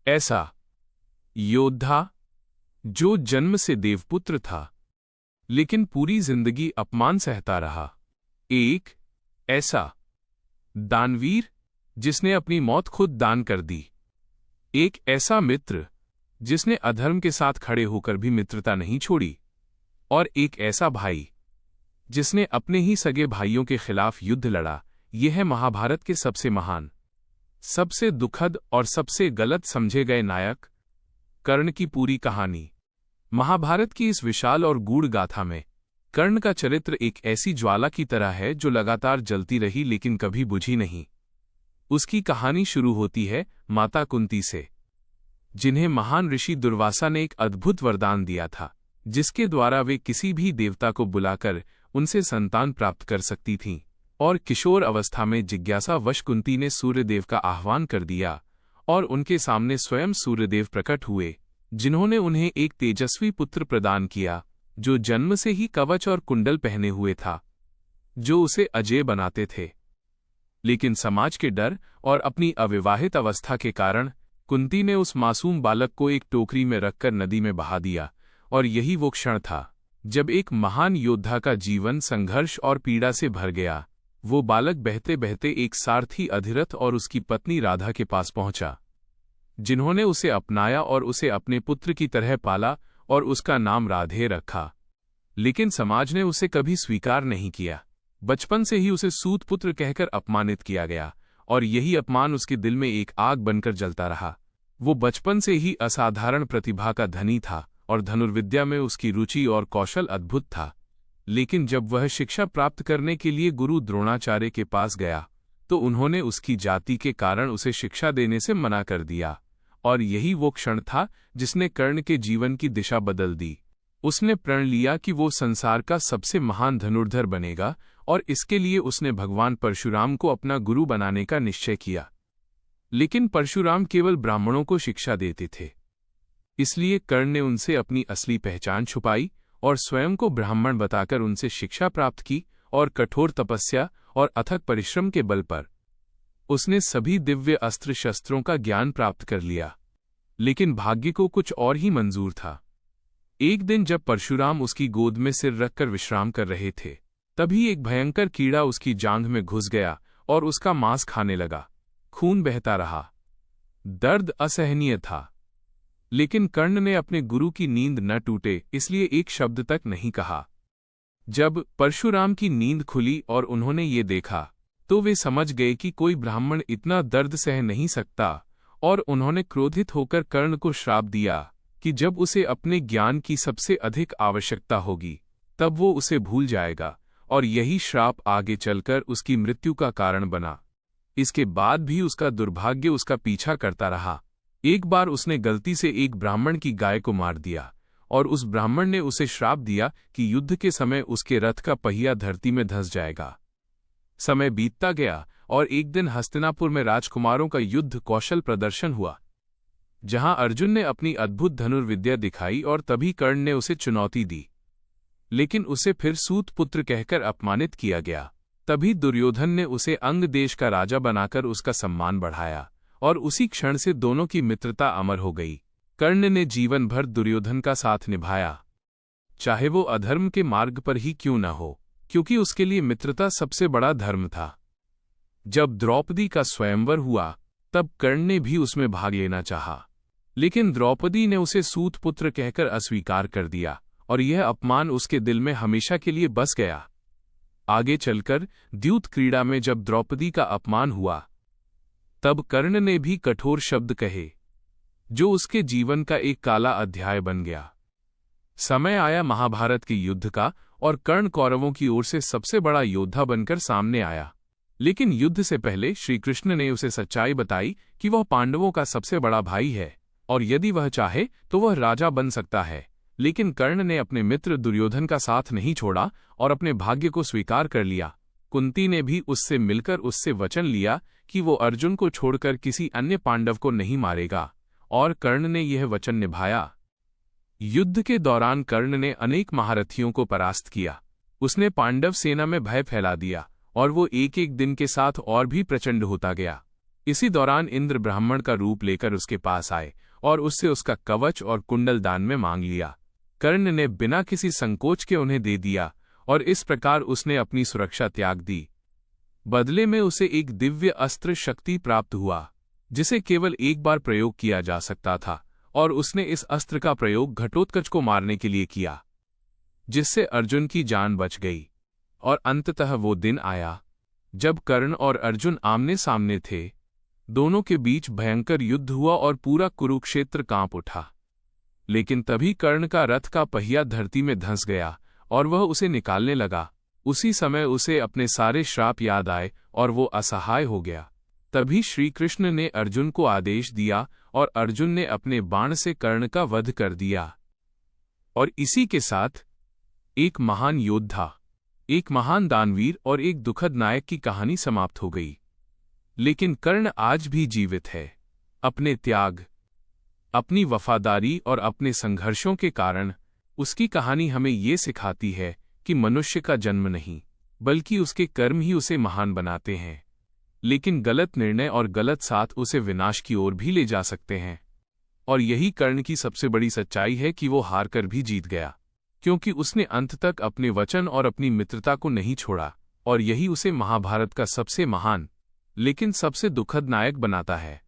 ऐसा योद्धा जो जन्म से देवपुत्र था, लेकिन पूरी जिंदगी अपमान सहता रहा। एक ऐसा दानवीर जिसने अपनी मौत खुद दान कर दी। एक ऐसा मित्र जिसने अधर्म के साथ खड़े होकर भी मित्रता नहीं छोड़ी। और एक ऐसा भाई जिसने अपने ही सगे भाइयों के खिलाफ युद्ध लड़ा। यह है महाभारत के सबसे महान, सबसे दुखद और सबसे गलत समझे गए नायक कर्ण की पूरी कहानी। महाभारत की इस विशाल और गूढ़ गाथा में कर्ण का चरित्र एक ऐसी ज्वाला की तरह है जो लगातार जलती रही लेकिन कभी बुझी नहीं। उसकी कहानी शुरू होती है माता कुंती से, जिन्हें महान ऋषि दुर्वासा ने एक अद्भुत वरदान दिया था, जिसके द्वारा वे किसी भी देवता को बुलाकर उनसे संतान प्राप्त कर सकती थीं। और किशोर अवस्था में जिज्ञासावश कुंती ने सूर्यदेव का आह्वान कर दिया और उनके सामने स्वयं सूर्यदेव प्रकट हुए, जिन्होंने उन्हें एक तेजस्वी पुत्र प्रदान किया जो जन्म से ही कवच और कुंडल पहने हुए था, जो उसे अजेय बनाते थे। लेकिन समाज के डर और अपनी अविवाहित अवस्था के कारण कुंती ने उस मासूम बालक को एक टोकरी में रखकर नदी में बहा दिया। और यही वो क्षण था जब एक महान योद्धा का जीवन संघर्ष और पीड़ा से भर गया। वो बालक बहते बहते एक सारथी अधिरथ और उसकी पत्नी राधा के पास पहुंचा, जिन्होंने उसे अपनाया और उसे अपने पुत्र की तरह पाला और उसका नाम राधे रखा। लेकिन समाज ने उसे कभी स्वीकार नहीं किया। बचपन से ही उसे सूत पुत्र कहकर अपमानित किया गया और यही अपमान उसके दिल में एक आग बनकर जलता रहा। वो बचपन से ही असाधारण प्रतिभा का धनी था और धनुर्विद्या में उसकी रुचि और कौशल अद्भुत था। लेकिन जब वह शिक्षा प्राप्त करने के लिए गुरु द्रोणाचार्य के पास गया तो उन्होंने उसकी जाति के कारण उसे शिक्षा देने से मना कर दिया। और यही वो क्षण था जिसने कर्ण के जीवन की दिशा बदल दी। उसने प्रण लिया कि वो संसार का सबसे महान धनुर्धर बनेगा और इसके लिए उसने भगवान परशुराम को अपना गुरु बनाने का निश्चय किया। लेकिन परशुराम केवल ब्राह्मणों को शिक्षा देते थे, इसलिए कर्ण ने उनसे अपनी असली पहचान छुपाई और स्वयं को ब्राह्मण बताकर उनसे शिक्षा प्राप्त की। और कठोर तपस्या और अथक परिश्रम के बल पर उसने सभी दिव्य अस्त्र शस्त्रों का ज्ञान प्राप्त कर लिया। लेकिन भाग्य को कुछ और ही मंजूर था। एक दिन जब परशुराम उसकी गोद में सिर रखकर विश्राम कर रहे थे, तभी एक भयंकर कीड़ा उसकी जांघ में घुस गया और उसका मांस खाने लगा। खून बहता रहा, दर्द असहनीय था। लेकिन कर्ण ने अपने गुरु की नींद न टूटे इसलिए एक शब्द तक नहीं कहा। जब परशुराम की नींद खुली और उन्होंने ये देखा तो वे समझ गए कि कोई ब्राह्मण इतना दर्द सह नहीं सकता। और उन्होंने क्रोधित होकर कर्ण को श्राप दिया कि जब उसे अपने ज्ञान की सबसे अधिक आवश्यकता होगी तब वो उसे भूल जाएगा। और यही श्राप आगे चलकर उसकी मृत्यु का कारण बना। इसके बाद भी उसका दुर्भाग्य उसका पीछा करता रहा। एक बार उसने गलती से एक ब्राह्मण की गाय को मार दिया और उस ब्राह्मण ने उसे श्राप दिया कि युद्ध के समय उसके रथ का पहिया धरती में धंस जाएगा। समय बीतता गया और एक दिन हस्तिनापुर में राजकुमारों का युद्ध कौशल प्रदर्शन हुआ, जहां अर्जुन ने अपनी अद्भुत धनुर्विद्या दिखाई और तभी कर्ण ने उसे चुनौती दी। लेकिन उसे फिर सूत पुत्र कहकर अपमानित किया गया। तभी दुर्योधन ने उसे अंग देश का राजा बनाकर उसका सम्मान बढ़ाया और उसी क्षण से दोनों की मित्रता अमर हो गई। कर्ण ने जीवन भर दुर्योधन का साथ निभाया, चाहे वो अधर्म के मार्ग पर ही क्यों न हो, क्योंकि उसके लिए मित्रता सबसे बड़ा धर्म था। जब द्रौपदी का स्वयंवर हुआ तब कर्ण ने भी उसमें भाग लेना चाहा, लेकिन द्रौपदी ने उसे सूत पुत्र कहकर अस्वीकार कर दिया और यह अपमान उसके दिल में हमेशा के लिए बस गया। आगे चलकर द्यूत क्रीड़ा में जब द्रौपदी का अपमान हुआ तब कर्ण ने भी कठोर शब्द कहे, जो उसके जीवन का एक काला अध्याय बन गया। समय आया महाभारत के युद्ध का और कर्ण कौरवों की ओर से सबसे बड़ा योद्धा बनकर सामने आया। लेकिन युद्ध से पहले श्री कृष्ण ने उसे सच्चाई बताई कि वह पांडवों का सबसे बड़ा भाई है और यदि वह चाहे तो वह राजा बन सकता है। लेकिन कर्ण ने अपने मित्र दुर्योधन का साथ नहीं छोड़ा और अपने भाग्य को स्वीकार कर लिया। कुंती ने भी उससे मिलकर उससे वचन लिया कि वो अर्जुन को छोड़कर किसी अन्य पांडव को नहीं मारेगा, और कर्ण ने यह वचन निभाया। युद्ध के दौरान कर्ण ने अनेक महारथियों को परास्त किया। उसने पांडव सेना में भय फैला दिया और वो एक एक दिन के साथ और भी प्रचंड होता गया। इसी दौरान इंद्र ब्राह्मण का रूप लेकर उसके पास आए और उससे उसका कवच और कुंडल दान में मांग लिया। कर्ण ने बिना किसी संकोच के उन्हें दे दिया और इस प्रकार उसने अपनी सुरक्षा त्याग दी। बदले में उसे एक दिव्य अस्त्र शक्ति प्राप्त हुआ जिसे केवल एक बार प्रयोग किया जा सकता था, और उसने इस अस्त्र का प्रयोग घटोत्कच को मारने के लिए किया, जिससे अर्जुन की जान बच गई। और अंततः वो दिन आया जब कर्ण और अर्जुन आमने सामने थे। दोनों के बीच भयंकर युद्ध हुआ और पूरा कुरुक्षेत्र कांप उठा। लेकिन तभी कर्ण का रथ का पहिया धरती में धंस गया और वह उसे निकालने लगा। उसी समय उसे अपने सारे श्राप याद आए और वो असहाय हो गया। तभी श्री कृष्ण ने अर्जुन को आदेश दिया और अर्जुन ने अपने बाण से कर्ण का वध कर दिया। और इसी के साथ एक महान योद्धा, एक महान दानवीर और एक दुखद नायक की कहानी समाप्त हो गई। लेकिन कर्ण आज भी जीवित है। अपने त्याग, अपनी वफादारी और अपने संघर्षों के कारण उसकी कहानी हमें ये सिखाती है कि मनुष्य का जन्म नहीं, बल्कि उसके कर्म ही उसे महान बनाते हैं। लेकिन गलत निर्णय और गलत साथ उसे विनाश की ओर भी ले जा सकते हैं। और यही कर्ण की सबसे बड़ी सच्चाई है कि वो हारकर भी जीत गया, क्योंकि उसने अंत तक अपने वचन और अपनी मित्रता को नहीं छोड़ा। और यही उसे महाभारत का सबसे महान लेकिन सबसे दुखद नायक बनाता है।